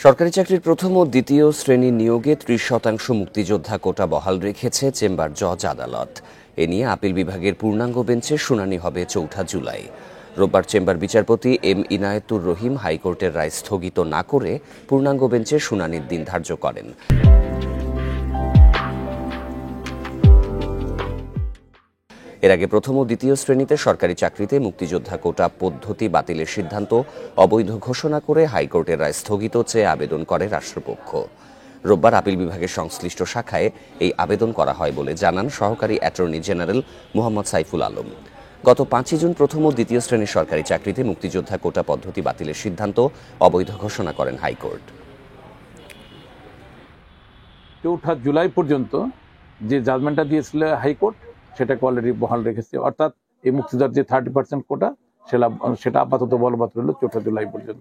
সরকারি চাকরির প্রথম ও দ্বিতীয় শ্রেণী নিয়োগে ৩০% মুক্তিযোদ্ধা কোটা বহাল রেখেছে চেম্বার জজ আদালত। এ নিয়ে আপিল বিভাগের পূর্ণাঙ্গ বেঞ্চে শুনানি হবে ৪ জুলাই। রোববার চেম্বার বিচারপতি এম ইনায়েতুর রহিম হাইকোর্টের রায় স্থগিত না করে পূর্ণাঙ্গ বেঞ্চে শুনানির দিন ধার্য করেন। এর আগে প্রথম ও দ্বিতীয় শ্রেণীতে সরকারি চাকরিতে মুক্তিযোদ্ধা কোটা পদ্ধতি বাতিলের সিদ্ধান্ত অবৈধ ঘোষণা করে হাইকোর্টের রায় স্থগিত চেয়ে আবেদন করে রাষ্ট্রপক্ষ। রোববার আপিল বিভাগের সংশ্লিষ্ট শাখায় এই আবেদন করা হয় বলে জানান সহকারী অ্যাটর্নি জেনারেল মোহাম্মদ সাইফুল আলম। গত ৫ জুন প্রথম ও দ্বিতীয় শ্রেণীর সরকারি চাকরিতে মুক্তিযোদ্ধা কোটা পদ্ধতি বাতিলের সিদ্ধান্ত অবৈধ ঘোষণা করেন হাইকোর্ট। ৪ জুলাই পর্যন্ত যে জাজমেন্টটা দিয়েছিল হাইকোর্ট সেটাকে অলরেডি বহাল রেখেছে, অর্থাৎ এই মুক্তিযোদ্ধার যে 30% কোটা সেটা আপাতত বলবৎ রইল ৪ জুলাই পর্যন্ত।